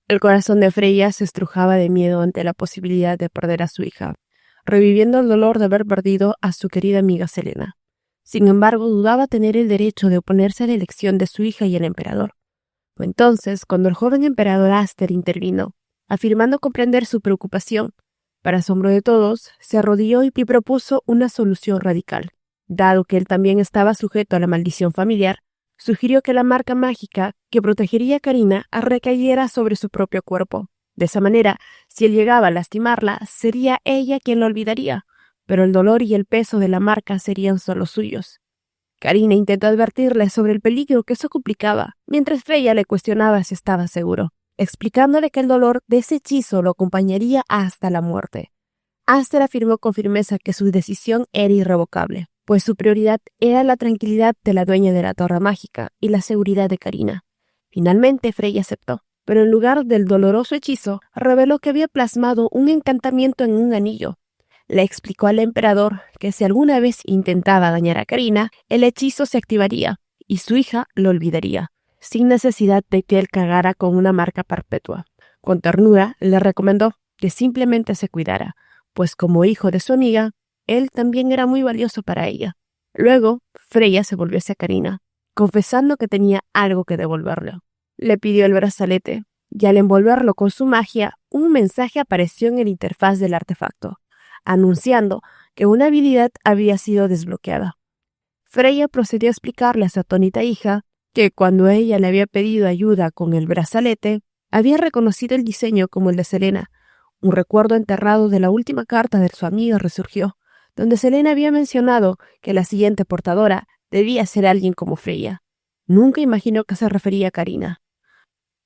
El corazón de Freya se estrujaba de miedo ante la posibilidad de perder a su hija, reviviendo el dolor de haber perdido a su querida amiga Selena. Sin embargo, dudaba tener el derecho de oponerse a la elección de su hija y el emperador. Fue entonces cuando el joven emperador Aster intervino, afirmando comprender su preocupación. Para asombro de todos, se arrodilló y propuso una solución radical. Dado que él también estaba sujeto a la maldición familiar, sugirió que la marca mágica que protegería a Karina recayera sobre su propio cuerpo. De esa manera, si él llegaba a lastimarla, sería ella quien lo olvidaría, pero el dolor y el peso de la marca serían solo suyos. Karina intentó advertirle sobre el peligro que eso complicaba, mientras Freya le cuestionaba si estaba seguro, explicándole que el dolor de ese hechizo lo acompañaría hasta la muerte. Aster afirmó con firmeza que su decisión era irrevocable, pues su prioridad era la tranquilidad de la dueña de la torre mágica y la seguridad de Karina. Finalmente Freya aceptó, pero en lugar del doloroso hechizo, reveló que había plasmado un encantamiento en un anillo. Le explicó al emperador que si alguna vez intentaba dañar a Karina, el hechizo se activaría y su hija lo olvidaría, sin necesidad de que él cargara con una marca perpetua. Con ternura le recomendó que simplemente se cuidara, pues como hijo de su amiga, él también era muy valioso para ella. Luego, Freya se volvió hacia Karina, confesando que tenía algo que devolverle. Le pidió el brazalete, y al envolverlo con su magia, un mensaje apareció en el interfaz del artefacto, anunciando que una habilidad había sido desbloqueada. Freya procedió a explicarle a su atónita hija que cuando ella le había pedido ayuda con el brazalete, había reconocido el diseño como el de Selena. Un recuerdo enterrado de la última carta de su amiga resurgió, donde Selena había mencionado que la siguiente portadora debía ser alguien como Freya. Nunca imaginó que se refería a Karina.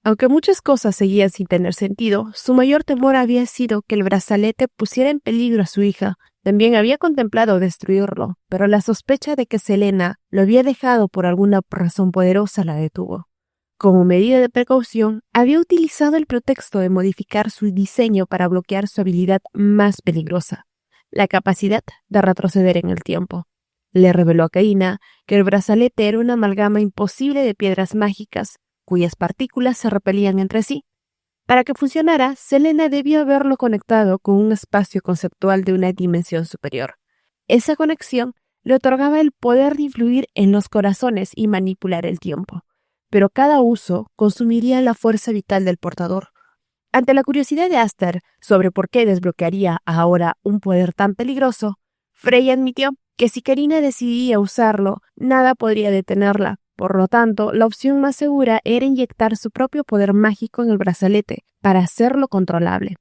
Aunque muchas cosas seguían sin tener sentido, su mayor temor había sido que el brazalete pusiera en peligro a su hija. También había contemplado destruirlo, pero la sospecha de que Selena lo había dejado por alguna razón poderosa la detuvo. Como medida de precaución, había utilizado el pretexto de modificar su diseño para bloquear su habilidad más peligrosa, la capacidad de retroceder en el tiempo. Le reveló a Karina que el brazalete era una amalgama imposible de piedras mágicas, cuyas partículas se repelían entre sí. Para que funcionara, Selena debió haberlo conectado con un espacio conceptual de una dimensión superior. Esa conexión le otorgaba el poder de influir en los corazones y manipular el tiempo, pero cada uso consumiría la fuerza vital del portador. Ante la curiosidad de Aster sobre por qué desbloquearía ahora un poder tan peligroso, Freya admitió que si Karina decidía usarlo, nada podría detenerla. Por lo tanto, la opción más segura era inyectar su propio poder mágico en el brazalete para hacerlo controlable.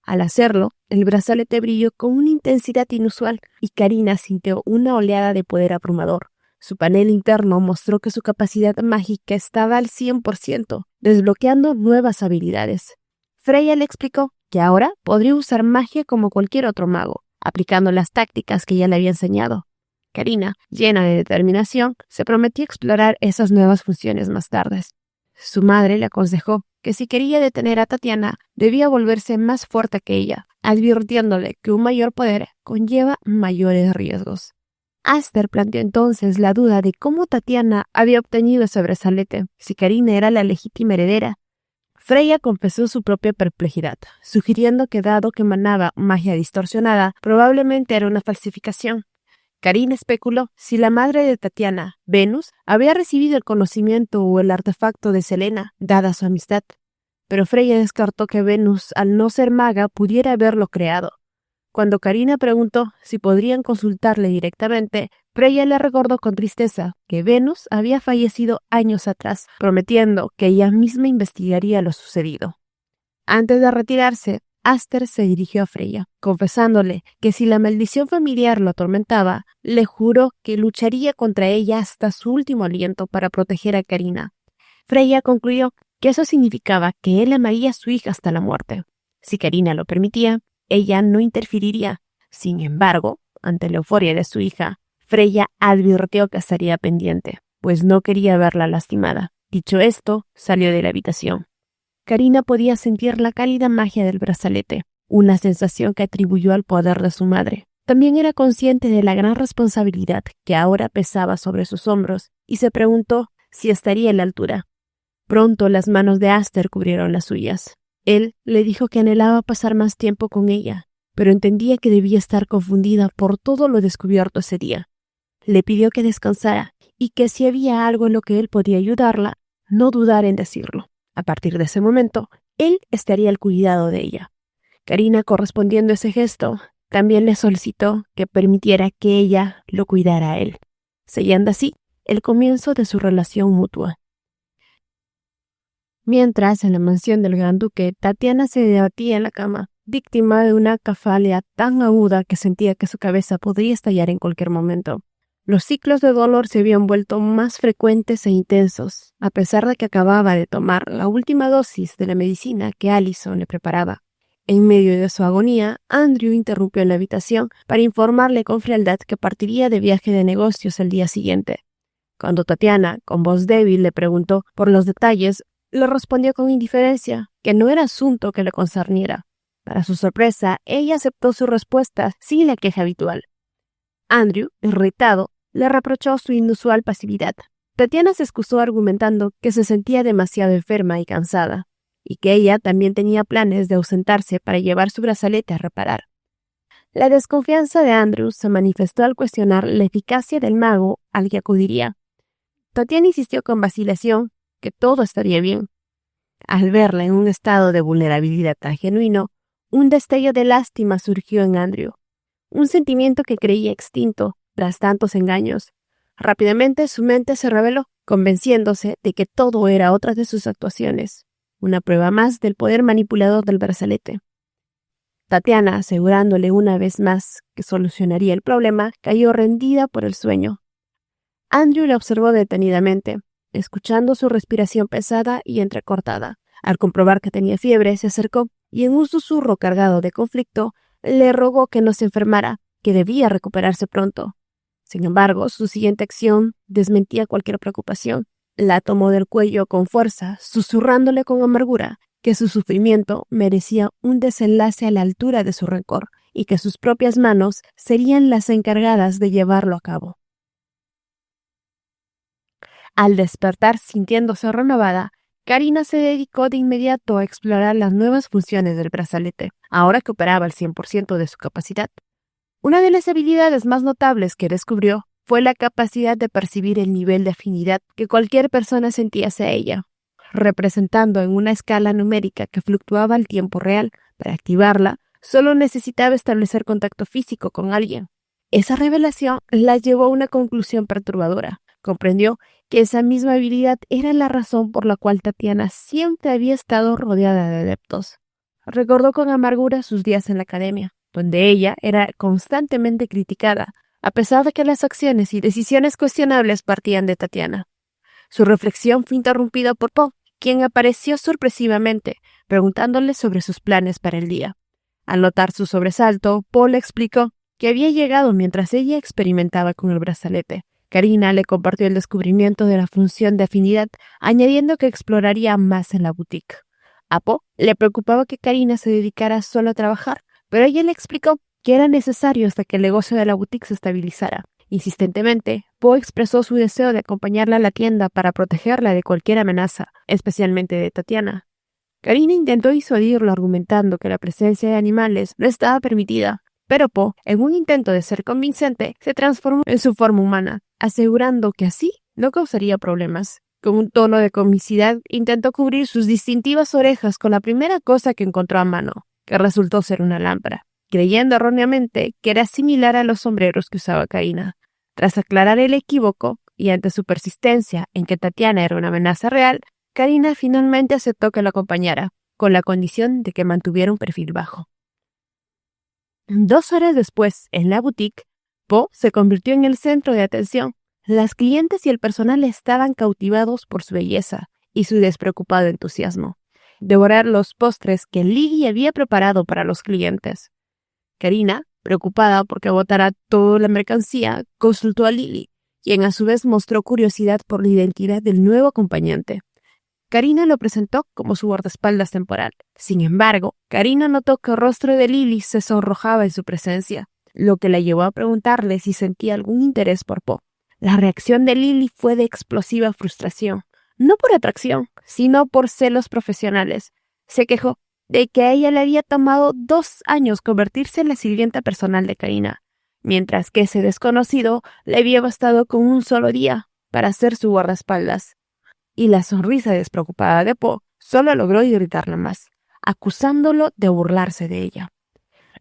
Al hacerlo, el brazalete brilló con una intensidad inusual y Karina sintió una oleada de poder abrumador. Su panel interno mostró que su capacidad mágica estaba al 100%, desbloqueando nuevas habilidades. Freya le explicó que ahora podría usar magia como cualquier otro mago, aplicando las tácticas que ya le había enseñado. Karina, llena de determinación, se prometió explorar esas nuevas funciones más tarde. Su madre le aconsejó que si quería detener a Tatiana, debía volverse más fuerte que ella, advirtiéndole que un mayor poder conlleva mayores riesgos. Aster planteó entonces la duda de cómo Tatiana había obtenido ese brazalete, si Karina era la legítima heredera. Freya confesó su propia perplejidad, sugiriendo que dado que emanaba magia distorsionada, probablemente era una falsificación. Karina especuló si la madre de Tatiana, Venus, había recibido el conocimiento o el artefacto de Selena, dada su amistad. Pero Freya descartó que Venus, al no ser maga, pudiera haberlo creado. Cuando Karina preguntó si podrían consultarle directamente, Freya le recordó con tristeza que Venus había fallecido años atrás, prometiendo que ella misma investigaría lo sucedido. Antes de retirarse, Aster se dirigió a Freya, confesándole que si la maldición familiar lo atormentaba, le juró que lucharía contra ella hasta su último aliento para proteger a Karina. Freya concluyó que eso significaba que él amaría a su hija hasta la muerte. Si Karina lo permitía, ella no interferiría. Sin embargo, ante la euforia de su hija, Freya advirtió que estaría pendiente, pues no quería verla lastimada. Dicho esto, salió de la habitación. Karina podía sentir la cálida magia del brazalete, una sensación que atribuyó al poder de su madre. También era consciente de la gran responsabilidad que ahora pesaba sobre sus hombros y se preguntó si estaría a la altura. Pronto las manos de Aster cubrieron las suyas. Él le dijo que anhelaba pasar más tiempo con ella, pero entendía que debía estar confundida por todo lo descubierto ese día. Le pidió que descansara y que si había algo en lo que él podía ayudarla, no dudara en decirlo. A partir de ese momento, él estaría al cuidado de ella. Karina, correspondiendo a ese gesto, también le solicitó que permitiera que ella lo cuidara a él, sellando así el comienzo de su relación mutua. Mientras, en la mansión del Gran Duque, Tatiana se debatía en la cama, víctima de una cefalea tan aguda que sentía que su cabeza podría estallar en cualquier momento. Los ciclos de dolor se habían vuelto más frecuentes e intensos, a pesar de que acababa de tomar la última dosis de la medicina que Allison le preparaba. En medio de su agonía, Andrew irrumpió en la habitación para informarle con frialdad que partiría de viaje de negocios el día siguiente. Cuando Tatiana, con voz débil, le preguntó por los detalles, le respondió con indiferencia que no era asunto que le concerniera. Para su sorpresa, ella aceptó su respuesta sin la queja habitual. Andrew, irritado, le reprochó su inusual pasividad. Tatiana se excusó argumentando que se sentía demasiado enferma y cansada, y que ella también tenía planes de ausentarse para llevar su brazalete a reparar. La desconfianza de Andrew se manifestó al cuestionar la eficacia del mago al que acudiría. Tatiana insistió con vacilación que todo estaría bien. Al verla en un estado de vulnerabilidad tan genuino, un destello de lástima surgió en Andrew, un sentimiento que creía extinto tras tantos engaños. Rápidamente su mente se rebeló, convenciéndose de que todo era otra de sus actuaciones, una prueba más del poder manipulador del brazalete. Tatiana, asegurándole una vez más que solucionaría el problema, cayó rendida por el sueño. Andrew la observó detenidamente, escuchando su respiración pesada y entrecortada. Al comprobar que tenía fiebre, se acercó y en un susurro cargado de conflicto, le rogó que no se enfermara, que debía recuperarse pronto. Sin embargo, su siguiente acción desmentía cualquier preocupación. La tomó del cuello con fuerza, susurrándole con amargura que su sufrimiento merecía un desenlace a la altura de su rencor y que sus propias manos serían las encargadas de llevarlo a cabo. Al despertar sintiéndose renovada, Karina se dedicó de inmediato a explorar las nuevas funciones del brazalete, ahora que operaba al 100% de su capacidad. Una de las habilidades más notables que descubrió fue la capacidad de percibir el nivel de afinidad que cualquier persona sentía hacia ella, representando en una escala numérica que fluctuaba al tiempo real. Para activarla, solo necesitaba establecer contacto físico con alguien. Esa revelación la llevó a una conclusión perturbadora. Comprendió que esa misma habilidad era la razón por la cual Tatiana siempre había estado rodeada de adeptos. Recordó con amargura sus días en la academia, donde ella era constantemente criticada, a pesar de que las acciones y decisiones cuestionables partían de Tatiana. Su reflexión fue interrumpida por Poe, quien apareció sorpresivamente, preguntándole sobre sus planes para el día. Al notar su sobresalto, Poe le explicó que había llegado mientras ella experimentaba con el brazalete. Karina le compartió el descubrimiento de la función de afinidad, añadiendo que exploraría más en la boutique. A Poe le preocupaba que Karina se dedicara solo a trabajar, pero ella le explicó que era necesario hasta que el negocio de la boutique se estabilizara. Insistentemente, Poe expresó su deseo de acompañarla a la tienda para protegerla de cualquier amenaza, especialmente de Tatiana. Karina intentó disuadirlo argumentando que la presencia de animales no estaba permitida, pero Poe, en un intento de ser convincente, se transformó en su forma humana, asegurando que así no causaría problemas. Con un tono de comicidad, intentó cubrir sus distintivas orejas con la primera cosa que encontró a mano, que resultó ser una lámpara, creyendo erróneamente que era similar a los sombreros que usaba Karina. Tras aclarar el equívoco, y ante su persistencia en que Tatiana era una amenaza real, Karina finalmente aceptó que lo acompañara, con la condición de que mantuviera un perfil bajo. 2 horas después, en la boutique, Poe se convirtió en el centro de atención. Las clientes y el personal estaban cautivados por su belleza y su despreocupado entusiasmo. Devorar los postres que Lily había preparado para los clientes. Karina, preocupada porque botara toda la mercancía, consultó a Lily, quien a su vez mostró curiosidad por la identidad del nuevo acompañante. Karina lo presentó como su guardaespaldas temporal. Sin embargo, Karina notó que el rostro de Lily se sonrojaba en su presencia, lo que la llevó a preguntarle si sentía algún interés por Poe. La reacción de Lily fue de explosiva frustración, no por atracción, sino por celos profesionales. Se quejó de que a ella le había tomado 2 años convertirse en la sirvienta personal de Karina, mientras que ese desconocido le había bastado con un solo día para ser su guardaespaldas. Y la sonrisa despreocupada de Poe solo logró irritarla más, acusándolo de burlarse de ella.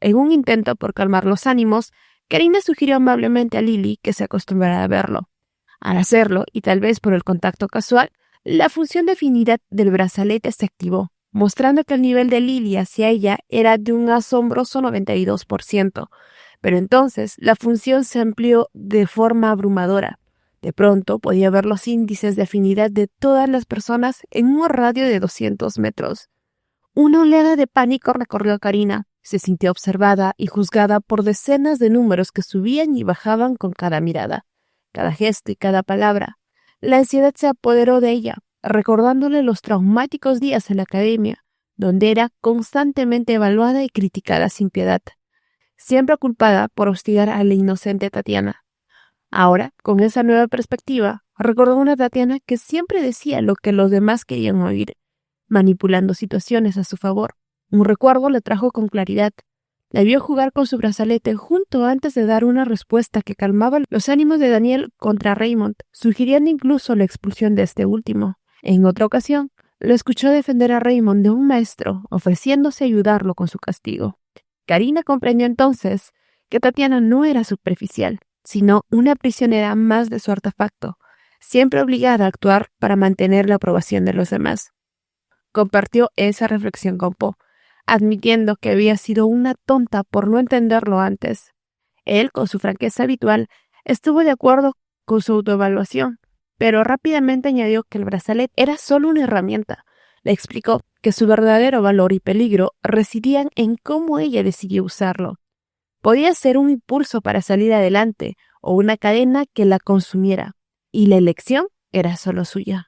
En un intento por calmar los ánimos, Karina sugirió amablemente a Lily que se acostumbrara a verlo. Al hacerlo, y tal vez por el contacto casual, la función de afinidad del brazalete se activó, mostrando que el nivel de Lily hacia ella era de un asombroso 92%. Pero entonces la función se amplió de forma abrumadora. De pronto podía ver los índices de afinidad de todas las personas en un radio de 200 metros. Una oleada de pánico recorrió a Karina. Se sintió observada y juzgada por decenas de números que subían y bajaban con cada mirada, cada gesto y cada palabra. La ansiedad se apoderó de ella, recordándole los traumáticos días en la academia, donde era constantemente evaluada y criticada sin piedad, siempre culpada por hostigar a la inocente Tatiana. Ahora, con esa nueva perspectiva, recordó a una Tatiana que siempre decía lo que los demás querían oír, manipulando situaciones a su favor. Un recuerdo le trajo con claridad. La vio jugar con su brazalete justo antes de dar una respuesta que calmaba los ánimos de Daniel contra Raymond, sugiriendo incluso la expulsión de este último. En otra ocasión, lo escuchó defender a Raymond de un maestro, ofreciéndose a ayudarlo con su castigo. Karina comprendió entonces que Tatiana no era superficial, sino una prisionera más de su artefacto, siempre obligada a actuar para mantener la aprobación de los demás. Compartió esa reflexión con Poe, admitiendo que había sido una tonta por no entenderlo antes. Él, con su franqueza habitual, estuvo de acuerdo con su autoevaluación, pero rápidamente añadió que el brazalete era solo una herramienta. Le explicó que su verdadero valor y peligro residían en cómo ella decidió usarlo. Podía ser un impulso para salir adelante o una cadena que la consumiera, y la elección era solo suya.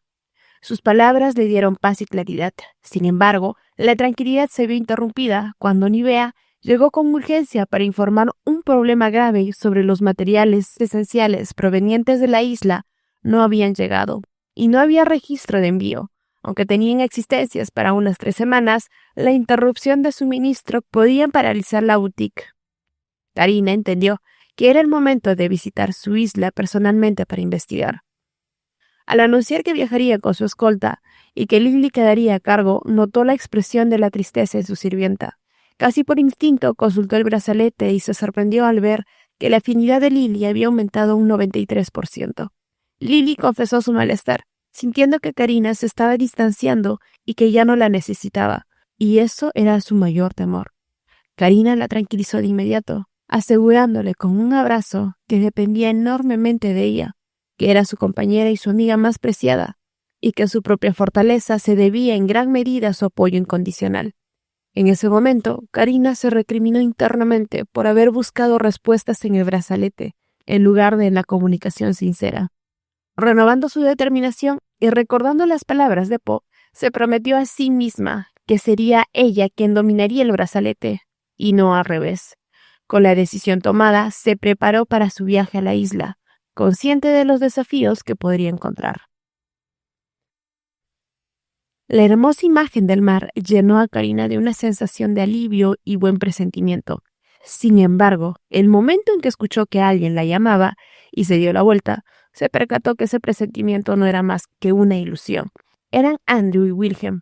Sus palabras le dieron paz y claridad. Sin embargo, la tranquilidad se vio interrumpida cuando Nivea llegó con urgencia para informar un problema grave sobre los materiales esenciales provenientes de la isla no habían llegado, y no había registro de envío. Aunque tenían existencias para unas 3 semanas, la interrupción de suministro podía paralizar la boutique. Karina entendió que era el momento de visitar su isla personalmente para investigar. Al anunciar que viajaría con su escolta y que Lily quedaría a cargo, notó la expresión de la tristeza en su sirvienta. Casi por instinto consultó el brazalete y se sorprendió al ver que la afinidad de Lily había aumentado un 93%. Lily confesó su malestar, sintiendo que Karina se estaba distanciando y que ya no la necesitaba, y eso era su mayor temor. Karina la tranquilizó de inmediato, asegurándole con un abrazo que dependía enormemente de ella, que era su compañera y su amiga más preciada, y que su propia fortaleza se debía en gran medida a su apoyo incondicional. En ese momento, Karina se recriminó internamente por haber buscado respuestas en el brazalete, en lugar de en la comunicación sincera. Renovando su determinación y recordando las palabras de Poe, se prometió a sí misma que sería ella quien dominaría el brazalete, y no al revés. Con la decisión tomada, se preparó para su viaje a la isla, consciente de los desafíos que podría encontrar. La hermosa imagen del mar llenó a Karina de una sensación de alivio y buen presentimiento. Sin embargo, el momento en que escuchó que alguien la llamaba y se dio la vuelta, se percató que ese presentimiento no era más que una ilusión. Eran Andrew y Wilhelm.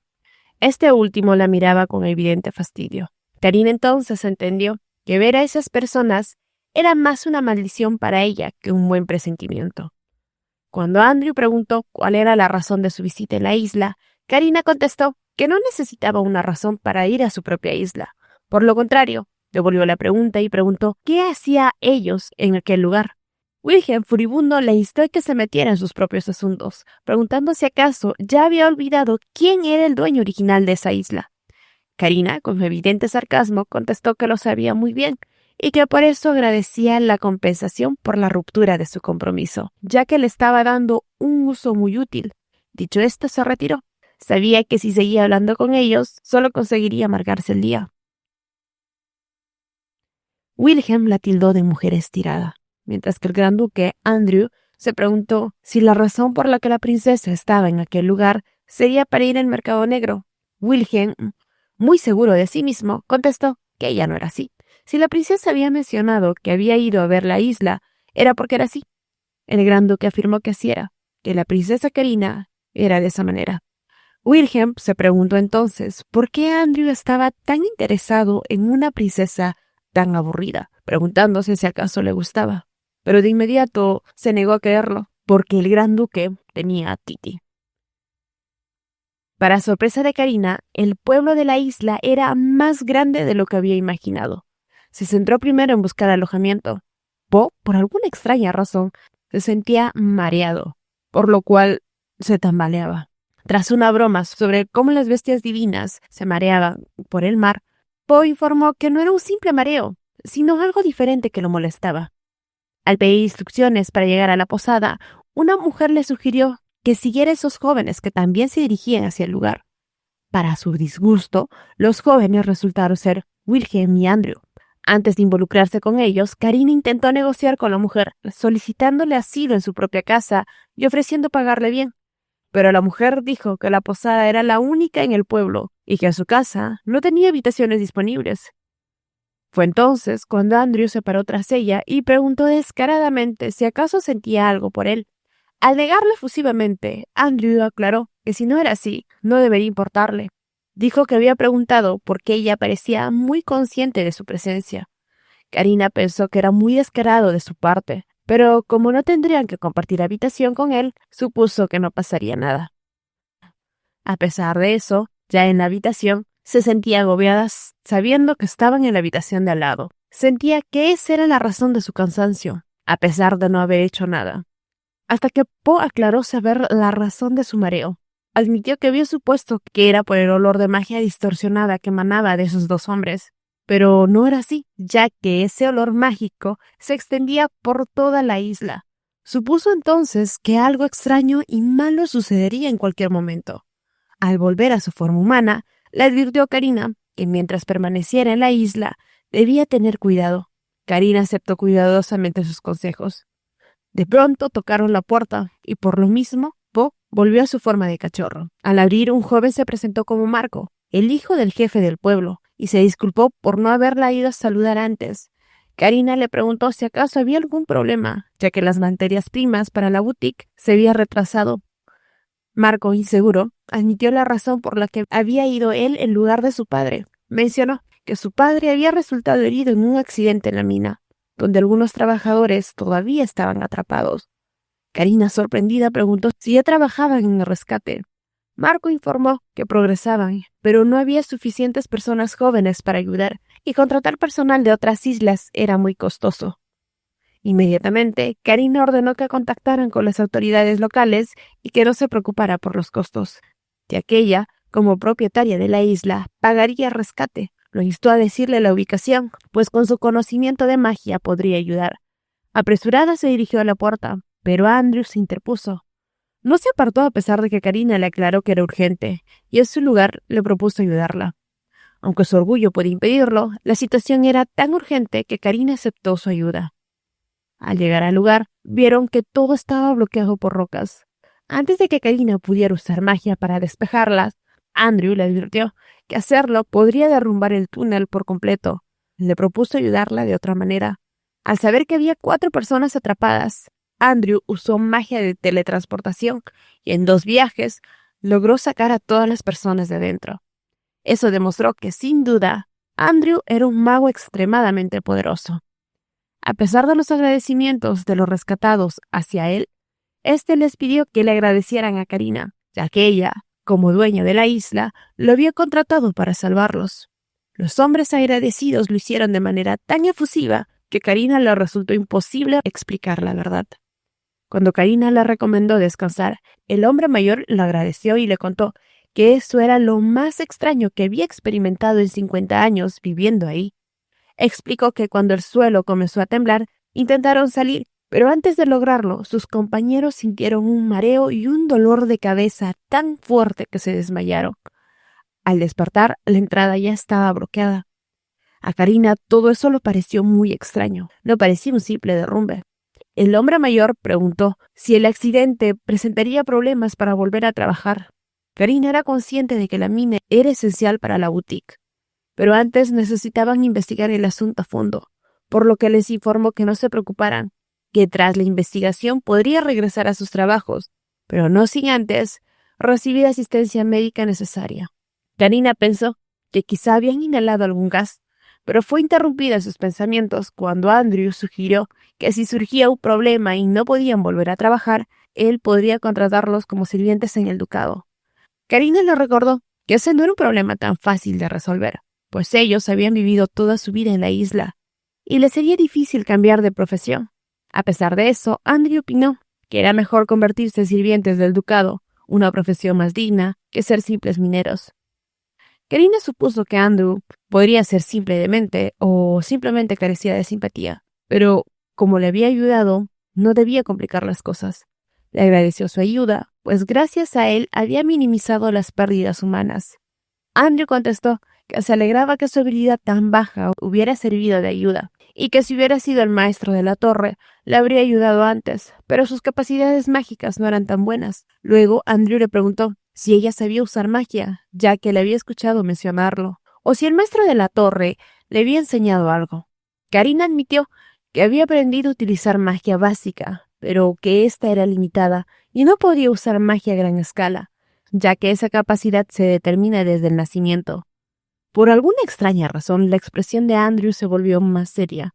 Este último la miraba con evidente fastidio. Karina entonces entendió que ver a esas personas era más una maldición para ella que un buen presentimiento. Cuando Andrew preguntó cuál era la razón de su visita en la isla, Karina contestó que no necesitaba una razón para ir a su propia isla. Por lo contrario, devolvió la pregunta y preguntó qué hacía ellos en aquel lugar. Wilhelm, furibundo, le instó a que se metiera en sus propios asuntos, preguntando si acaso ya había olvidado quién era el dueño original de esa isla. Karina, con evidente sarcasmo, contestó que lo sabía muy bien y que por eso agradecía la compensación por la ruptura de su compromiso, ya que le estaba dando un uso muy útil. Dicho esto, se retiró. Sabía que si seguía hablando con ellos, solo conseguiría amargarse el día. Wilhelm la tildó de mujer estirada, mientras que el gran duque, Andrew, se preguntó si la razón por la que la princesa estaba en aquel lugar sería para ir al mercado negro. Wilhelm Muy seguro de sí mismo, contestó que ella no era así. Si la princesa había mencionado que había ido a ver la isla, era porque era así. El gran duque afirmó que así era, que la princesa Karina era de esa manera. Wilhelm se preguntó entonces por qué Andrew estaba tan interesado en una princesa tan aburrida, preguntándose si acaso le gustaba. Pero de inmediato se negó a creerlo, porque el gran duque tenía a Titi. Para sorpresa de Karina, el pueblo de la isla era más grande de lo que había imaginado. Se centró primero en buscar alojamiento. Po, por alguna extraña razón, se sentía mareado, por lo cual se tambaleaba. Tras una broma sobre cómo las bestias divinas se mareaban por el mar, Po informó que no era un simple mareo, sino algo diferente que lo molestaba. Al pedir instrucciones para llegar a la posada, una mujer le sugirió que siguiera a esos jóvenes que también se dirigían hacia el lugar. Para su disgusto, los jóvenes resultaron ser Wilhelm y Andrew. Antes de involucrarse con ellos, Karina intentó negociar con la mujer, solicitándole asilo en su propia casa y ofreciendo pagarle bien. Pero la mujer dijo que la posada era la única en el pueblo y que su casa no tenía habitaciones disponibles. Fue entonces cuando Andrew se paró tras ella y preguntó descaradamente si acaso sentía algo por él. Al negarle efusivamente, Andrew aclaró que si no era así, no debería importarle. Dijo que había preguntado por qué ella parecía muy consciente de su presencia. Karina pensó que era muy descarado de su parte, pero como no tendrían que compartir habitación con él, supuso que no pasaría nada. A pesar de eso, ya en la habitación, se sentía agobiada sabiendo que estaban en la habitación de al lado. Sentía que esa era la razón de su cansancio, a pesar de no haber hecho nada. Hasta que Po aclaró saber la razón de su mareo. Admitió que había supuesto que era por el olor de magia distorsionada que emanaba de esos dos hombres. Pero no era así, ya que ese olor mágico se extendía por toda la isla. Supuso entonces que algo extraño y malo sucedería en cualquier momento. Al volver a su forma humana, le advirtió a Karina que mientras permaneciera en la isla, debía tener cuidado. Karina aceptó cuidadosamente sus consejos. De pronto tocaron la puerta y por lo mismo, Po volvió a su forma de cachorro. Al abrir, un joven se presentó como Marco, el hijo del jefe del pueblo, y se disculpó por no haberla ido a saludar antes. Karina le preguntó si acaso había algún problema, ya que las materias primas para la boutique se había retrasado. Marco, inseguro, admitió la razón por la que había ido él en lugar de su padre. Mencionó que su padre había resultado herido en un accidente en la mina, donde algunos trabajadores todavía estaban atrapados. Karina, sorprendida, preguntó si ya trabajaban en el rescate. Marco informó que progresaban, pero no había suficientes personas jóvenes para ayudar, y contratar personal de otras islas era muy costoso. Inmediatamente, Karina ordenó que contactaran con las autoridades locales y que no se preocupara por los costos, ya que ella, como propietaria de la isla, pagaría el rescate. Lo instó a decirle la ubicación, pues con su conocimiento de magia podría ayudar. Apresurada se dirigió a la puerta, pero Andrew se interpuso. No se apartó a pesar de que Karina le aclaró que era urgente, y en su lugar le propuso ayudarla. Aunque su orgullo podía impedirlo, la situación era tan urgente que Karina aceptó su ayuda. Al llegar al lugar, vieron que todo estaba bloqueado por rocas. Antes de que Karina pudiera usar magia para despejarlas, Andrew le advirtió que hacerlo podría derrumbar el túnel por completo. Le propuso ayudarla de otra manera. Al saber que había 4 personas atrapadas, Andrew usó magia de teletransportación y en 2 viajes logró sacar a todas las personas de dentro. Eso demostró que, sin duda, Andrew era un mago extremadamente poderoso. A pesar de los agradecimientos de los rescatados hacia él, éste les pidió que le agradecieran a Karina, ya que ella, como dueña de la isla, lo había contratado para salvarlos. Los hombres agradecidos lo hicieron de manera tan efusiva que Karina le resultó imposible explicar la verdad. Cuando Karina le recomendó descansar, el hombre mayor le agradeció y le contó que eso era lo más extraño que había experimentado en 50 años viviendo ahí. Explicó que cuando el suelo comenzó a temblar, intentaron salir, pero antes de lograrlo, sus compañeros sintieron un mareo y un dolor de cabeza tan fuerte que se desmayaron. Al despertar, la entrada ya estaba bloqueada. A Karina todo eso le pareció muy extraño, no parecía un simple derrumbe. El hombre mayor preguntó si el accidente presentaría problemas para volver a trabajar. Karina era consciente de que la mina era esencial para la boutique, pero antes necesitaban investigar el asunto a fondo, por lo que les informó que no se preocuparan, que tras la investigación podría regresar a sus trabajos, pero no sin antes recibir asistencia médica necesaria. Karina pensó que quizá habían inhalado algún gas, pero fue interrumpida en sus pensamientos cuando Andrew sugirió que si surgía un problema y no podían volver a trabajar, él podría contratarlos como sirvientes en el ducado. Karina le recordó que ese no era un problema tan fácil de resolver, pues ellos habían vivido toda su vida en la isla, y les sería difícil cambiar de profesión. A pesar de eso, Andrew opinó que era mejor convertirse en sirvientes del ducado, una profesión más digna, que ser simples mineros. Karina supuso que Andrew podría ser simple de mente o simplemente carecía de simpatía, pero como le había ayudado, no debía complicar las cosas. Le agradeció su ayuda, pues gracias a él había minimizado las pérdidas humanas. Andrew contestó que se alegraba que su habilidad tan baja hubiera servido de ayuda, y que si hubiera sido el maestro de la torre, le habría ayudado antes, pero sus capacidades mágicas no eran tan buenas. Luego Andrew le preguntó si ella sabía usar magia, ya que le había escuchado mencionarlo, o si el maestro de la torre le había enseñado algo. Karina admitió que había aprendido a utilizar magia básica, pero que ésta era limitada y no podía usar magia a gran escala, ya que esa capacidad se determina desde el nacimiento. Por alguna extraña razón, la expresión de Andrew se volvió más seria.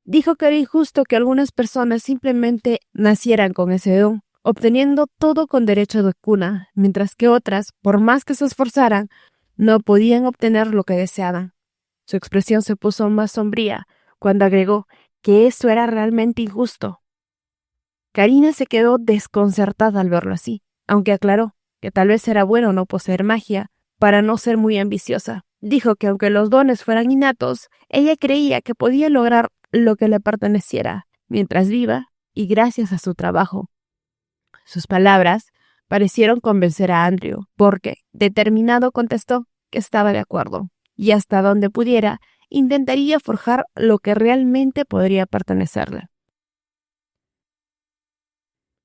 Dijo que era injusto que algunas personas simplemente nacieran con ese don, obteniendo todo con derecho de cuna, mientras que otras, por más que se esforzaran, no podían obtener lo que deseaban. Su expresión se puso más sombría cuando agregó que eso era realmente injusto. Karina se quedó desconcertada al verlo así, aunque aclaró que tal vez era bueno no poseer magia para no ser muy ambiciosa. Dijo que aunque los dones fueran innatos, ella creía que podía lograr lo que le perteneciera mientras viva y gracias a su trabajo. Sus palabras parecieron convencer a Andrew, porque, determinado, contestó que estaba de acuerdo, y hasta donde pudiera, intentaría forjar lo que realmente podría pertenecerle.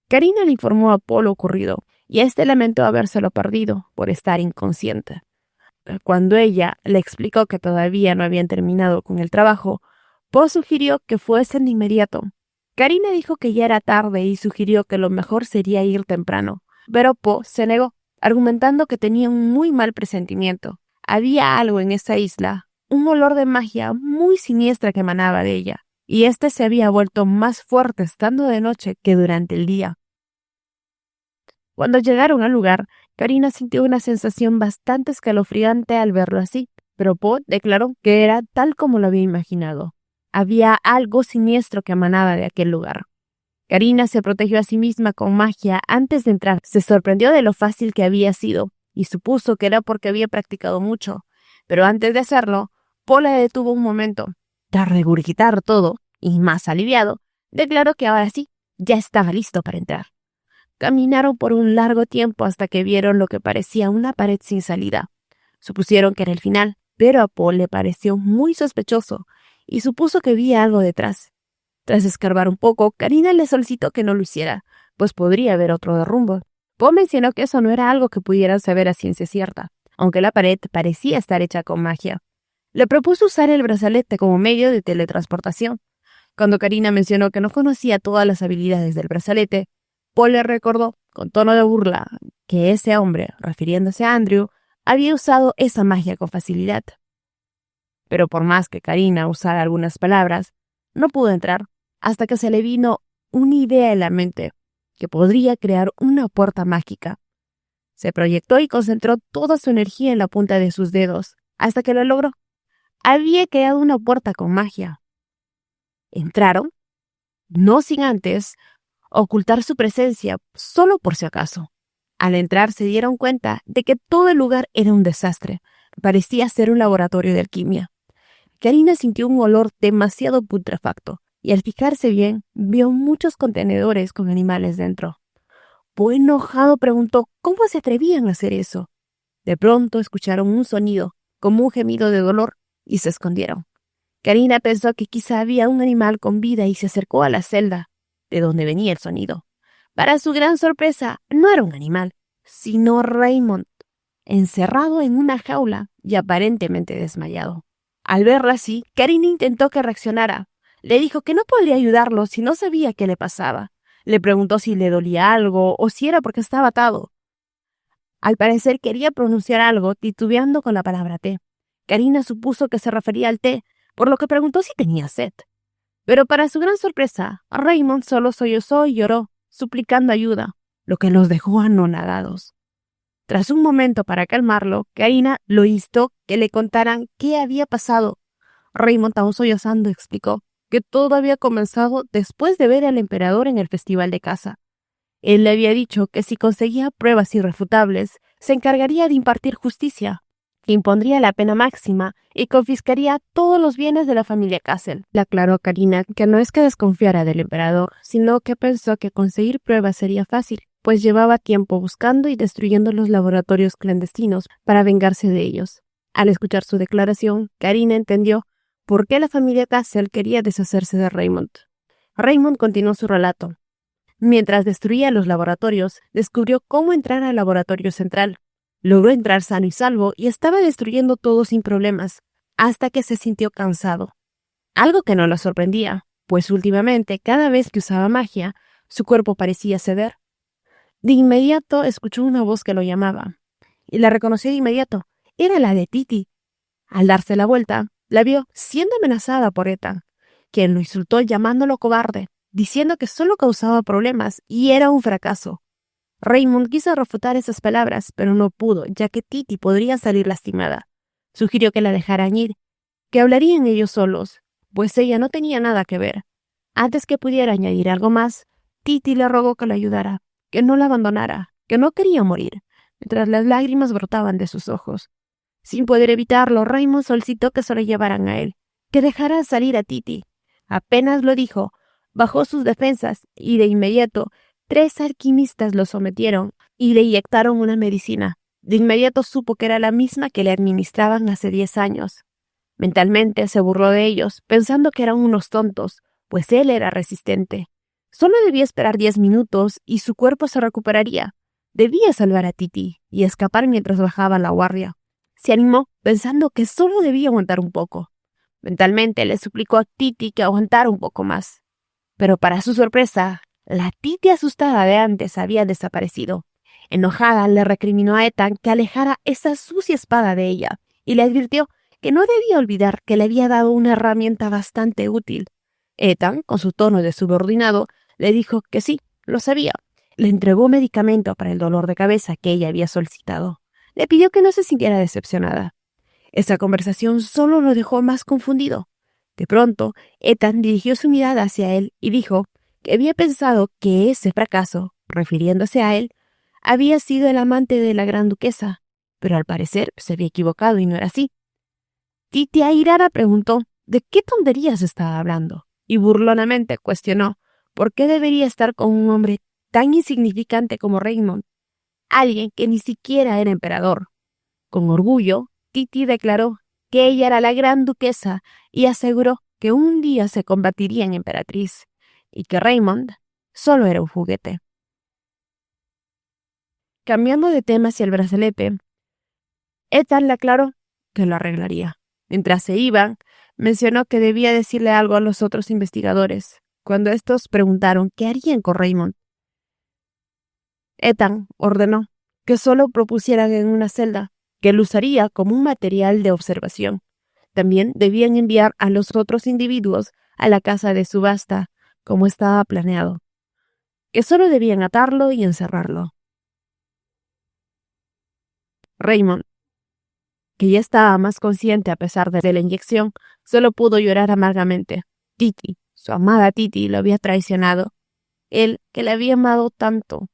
Karina le informó a Paul lo ocurrido, y éste lamentó habérselo perdido por estar inconsciente. Cuando ella le explicó que todavía no habían terminado con el trabajo, Paul sugirió que fuesen de inmediato. Karina dijo que ya era tarde y sugirió que lo mejor sería ir temprano, pero Paul se negó, argumentando que tenía un muy mal presentimiento. Había algo en esa isla, un olor de magia muy siniestra que emanaba de ella, y este se había vuelto más fuerte estando de noche que durante el día. Cuando llegaron al lugar, Karina sintió una sensación bastante escalofriante al verlo así, pero Paul declaró que era tal como lo había imaginado. Había algo siniestro que emanaba de aquel lugar. Karina se protegió a sí misma con magia antes de entrar. Se sorprendió de lo fácil que había sido y supuso que era porque había practicado mucho. Pero antes de hacerlo, Paul la detuvo un momento. Tras regurgitar todo, y más aliviado, declaró que ahora sí, ya estaba listo para entrar. Caminaron por un largo tiempo hasta que vieron lo que parecía una pared sin salida. Supusieron que era el final, pero a Paul le pareció muy sospechoso y supuso que había algo detrás. Tras escarbar un poco, Karina le solicitó que no lo hiciera, pues podría haber otro derrumbe. Paul mencionó que eso no era algo que pudieran saber a ciencia cierta, aunque la pared parecía estar hecha con magia. Le propuso usar el brazalete como medio de teletransportación. Cuando Karina mencionó que no conocía todas las habilidades del brazalete, Paul le recordó, con tono de burla, que ese hombre, refiriéndose a Andrew, había usado esa magia con facilidad. Pero por más que Karina usara algunas palabras, no pudo entrar hasta que se le vino una idea en la mente, que podría crear una puerta mágica. Se proyectó y concentró toda su energía en la punta de sus dedos, hasta que lo logró. Había creado una puerta con magia. Entraron, no sin antes ocultar su presencia, solo por si acaso. Al entrar se dieron cuenta de que todo el lugar era un desastre. Parecía ser un laboratorio de alquimia. Karina sintió un olor demasiado putrefacto y al fijarse bien vio muchos contenedores con animales dentro. Poe enojado preguntó cómo se atrevían a hacer eso. De pronto escucharon un sonido, como un gemido de dolor, y se escondieron. Karina pensó que quizá había un animal con vida y se acercó a la celda, de donde venía el sonido. Para su gran sorpresa, no era un animal, sino Raymond, encerrado en una jaula y aparentemente desmayado. Al verla así, Karina intentó que reaccionara. Le dijo que no podría ayudarlo si no sabía qué le pasaba. Le preguntó si le dolía algo o si era porque estaba atado. Al parecer quería pronunciar algo, titubeando con la palabra té. Karina supuso que se refería al té, por lo que preguntó si tenía sed. Pero para su gran sorpresa, Raymond solo sollozó y lloró, suplicando ayuda, lo que los dejó anonadados. Tras un momento para calmarlo, Karina lo instó que le contaran qué había pasado. Raymond, aún sollozando, explicó que todo había comenzado después de ver al emperador en el festival de caza. Él le había dicho que si conseguía pruebas irrefutables, se encargaría de impartir justicia, que impondría la pena máxima y confiscaría todos los bienes de la familia Castle. Le aclaró a Karina que no es que desconfiara del emperador, sino que pensó que conseguir pruebas sería fácil, pues llevaba tiempo buscando y destruyendo los laboratorios clandestinos para vengarse de ellos. Al escuchar su declaración, Karina entendió por qué la familia Castle quería deshacerse de Raymond. Raymond continuó su relato. Mientras destruía los laboratorios, descubrió cómo entrar al laboratorio central. Logró entrar sano y salvo y estaba destruyendo todo sin problemas, hasta que se sintió cansado. Algo que no lo sorprendía, pues últimamente, cada vez que usaba magia, su cuerpo parecía ceder. De inmediato escuchó una voz que lo llamaba, y la reconoció de inmediato. Era la de Titi. Al darse la vuelta, la vio siendo amenazada por Ethan, quien lo insultó llamándolo cobarde, diciendo que solo causaba problemas y era un fracaso. Raymond quiso refutar esas palabras, pero no pudo, ya que Titi podría salir lastimada. Sugirió que la dejaran ir, que hablarían ellos solos, pues ella no tenía nada que ver. Antes que pudiera añadir algo más, Titi le rogó que la ayudara, que no la abandonara, que no quería morir, mientras las lágrimas brotaban de sus ojos. Sin poder evitarlo, Raymond solicitó que se lo llevaran a él, que dejara salir a Titi. Apenas lo dijo, bajó sus defensas y de inmediato 3 alquimistas lo sometieron y le inyectaron una medicina. De inmediato supo que era la misma que le administraban hace 10 años. Mentalmente se burló de ellos, pensando que eran unos tontos, pues él era resistente. Solo debía esperar 10 minutos y su cuerpo se recuperaría. Debía salvar a Titi y escapar mientras bajaba la guardia. Se animó, pensando que solo debía aguantar un poco. Mentalmente le suplicó a Titi que aguantara un poco más. Pero para su sorpresa, la Titi asustada de antes había desaparecido. Enojada, le recriminó a Ethan que alejara esa sucia espada de ella y le advirtió que no debía olvidar que le había dado una herramienta bastante útil. Ethan, con su tono de subordinado, le dijo que sí, lo sabía. Le entregó medicamento para el dolor de cabeza que ella había solicitado. Le pidió que no se sintiera decepcionada. Esa conversación solo lo dejó más confundido. De pronto, Ethan dirigió su mirada hacia él y dijo que había pensado que ese fracaso, refiriéndose a él, había sido el amante de la gran duquesa, pero al parecer se había equivocado y no era así. Titi airada preguntó de qué tonterías estaba hablando y burlonamente cuestionó por qué debería estar con un hombre tan insignificante como Raymond, alguien que ni siquiera era emperador. Con orgullo, Titi declaró que ella era la gran duquesa y aseguró que un día se convertiría en emperatriz y que Raymond solo era un juguete. Cambiando de tema hacia el brazalete, Ethan le aclaró que lo arreglaría. Mientras se iban, mencionó que debía decirle algo a los otros investigadores. Cuando estos preguntaron qué harían con Raymond, Ethan ordenó que solo propusieran en una celda, que lo usaría como un material de observación. También debían enviar a los otros individuos a la casa de subasta, como estaba planeado, que solo debían atarlo y encerrarlo. Raymond, que ya estaba más consciente a pesar de la inyección, solo pudo llorar amargamente. Titi, su amada Titi, lo había traicionado. Él, que le había amado tanto,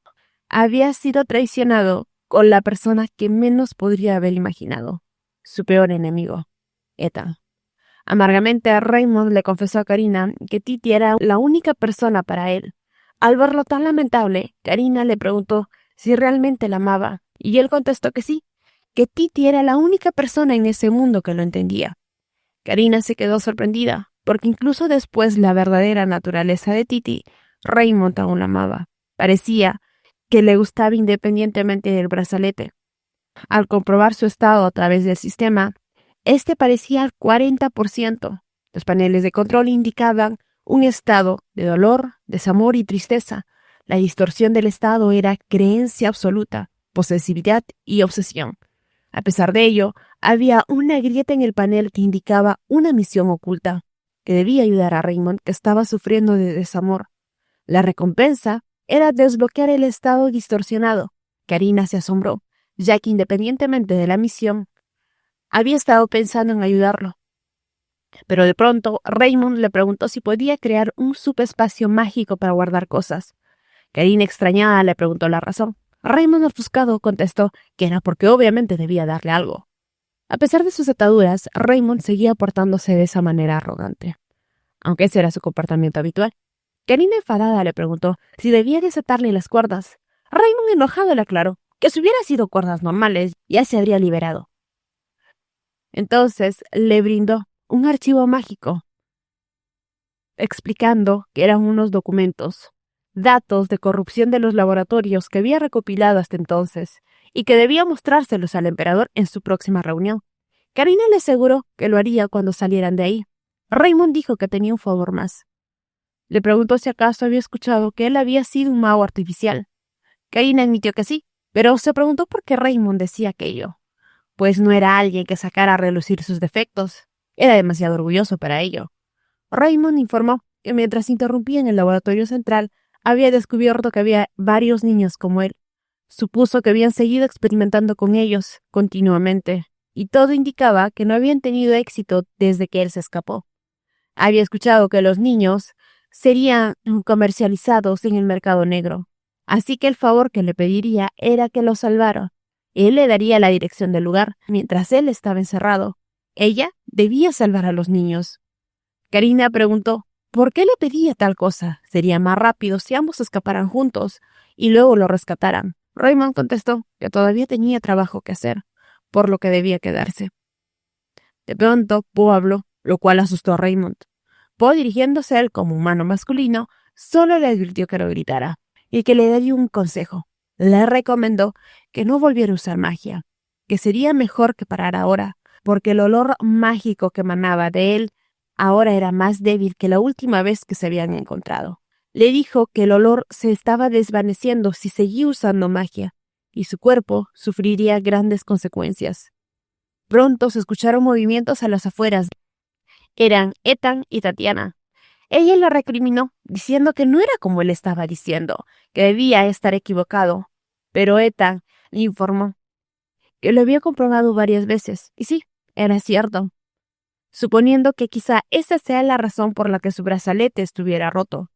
había sido traicionado con la persona que menos podría haber imaginado, su peor enemigo, Ethan. Amargamente, Raymond le confesó a Karina que Titi era la única persona para él. Al verlo tan lamentable, Karina le preguntó si realmente la amaba, y él contestó que sí, que Titi era la única persona en ese mundo que lo entendía. Karina se quedó sorprendida, porque incluso después la verdadera naturaleza de Titi, Raymond aún la amaba. Parecía que le gustaba independientemente del brazalete. Al comprobar su estado a través del sistema, este parecía al 40%. Los paneles de control indicaban un estado de dolor, desamor y tristeza. La distorsión del estado era creencia absoluta, posesividad y obsesión. A pesar de ello, había una grieta en el panel que indicaba una misión oculta, que debía ayudar a Raymond, que estaba sufriendo de desamor. La recompensa era desbloquear el estado distorsionado. Karina se asombró, ya que independientemente de la misión, había estado pensando en ayudarlo. Pero de pronto, Raymond le preguntó si podía crear un subespacio mágico para guardar cosas. Karina, extrañada, le preguntó la razón. Raymond, ofuscado, contestó que era porque obviamente debía darle algo. A pesar de sus ataduras, Raymond seguía portándose de esa manera arrogante, aunque ese era su comportamiento habitual. Karina, enfadada, le preguntó si debía desatarle las cuerdas. Raymond, enojado, le aclaró que si hubiera sido cuerdas normales, ya se habría liberado. Entonces le brindó un archivo mágico, explicando que eran unos documentos, datos de corrupción de los laboratorios que había recopilado hasta entonces y que debía mostrárselos al emperador en su próxima reunión. Karina le aseguró que lo haría cuando salieran de ahí. Raymond dijo que tenía un favor más. Le preguntó si acaso había escuchado que él había sido un mago artificial. Karina admitió que sí, pero se preguntó por qué Raymond decía aquello. Pues no era alguien que sacara a relucir sus defectos. Era demasiado orgulloso para ello. Raymond informó que mientras interrumpía en el laboratorio central, había descubierto que había varios niños como él. Supuso que habían seguido experimentando con ellos continuamente, y todo indicaba que no habían tenido éxito desde que él se escapó. Había escuchado que los niños serían comercializados en el mercado negro, así que el favor que le pediría era que los salvara. Él le daría la dirección del lugar mientras él estaba encerrado. Ella debía salvar a los niños. Karina preguntó por qué le pedía tal cosa. Sería más rápido si ambos escaparan juntos y luego lo rescataran. Raymond contestó que todavía tenía trabajo que hacer, por lo que debía quedarse. De pronto, Poe habló, lo cual asustó a Raymond. Poe, dirigiéndose a él como humano masculino, solo le advirtió que no gritara y que le daría un consejo. Le recomendó que no volviera a usar magia, que sería mejor que parara ahora, porque el olor mágico que emanaba de él ahora era más débil que la última vez que se habían encontrado. Le dijo que el olor se estaba desvaneciendo si seguía usando magia, y su cuerpo sufriría grandes consecuencias. Pronto se escucharon movimientos a las afueras. Eran Ethan y Tatiana. Ella le recriminó, diciendo que no era como él estaba diciendo, que debía estar equivocado. Pero Ethan le informó que lo había comprobado varias veces, y sí, era cierto, suponiendo que quizá esa sea la razón por la que su brazalete estuviera roto.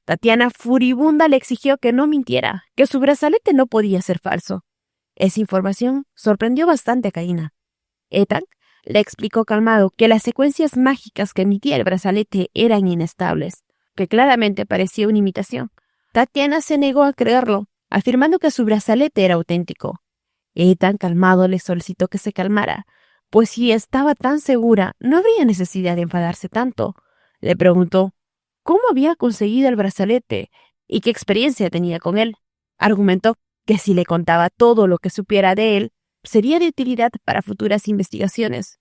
Tatiana, furibunda, le exigió que no mintiera, que su brazalete no podía ser falso. Esa información sorprendió bastante a Karina. Ethan le explicó calmado que las secuencias mágicas que emitía el brazalete eran inestables, que claramente parecía una imitación. Tatiana se negó a creerlo, afirmando que su brazalete era auténtico. Ethan, calmado, le solicitó que se calmara, pues si estaba tan segura, no habría necesidad de enfadarse tanto. Le preguntó cómo había conseguido el brazalete y qué experiencia tenía con él. Argumentó que si le contaba todo lo que supiera de él, sería de utilidad para futuras investigaciones.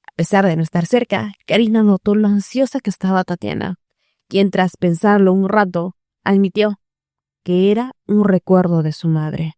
A pesar de no estar cerca, Karina notó lo ansiosa que estaba Tatiana, quien tras pensarlo un rato, admitió que era un recuerdo de su madre.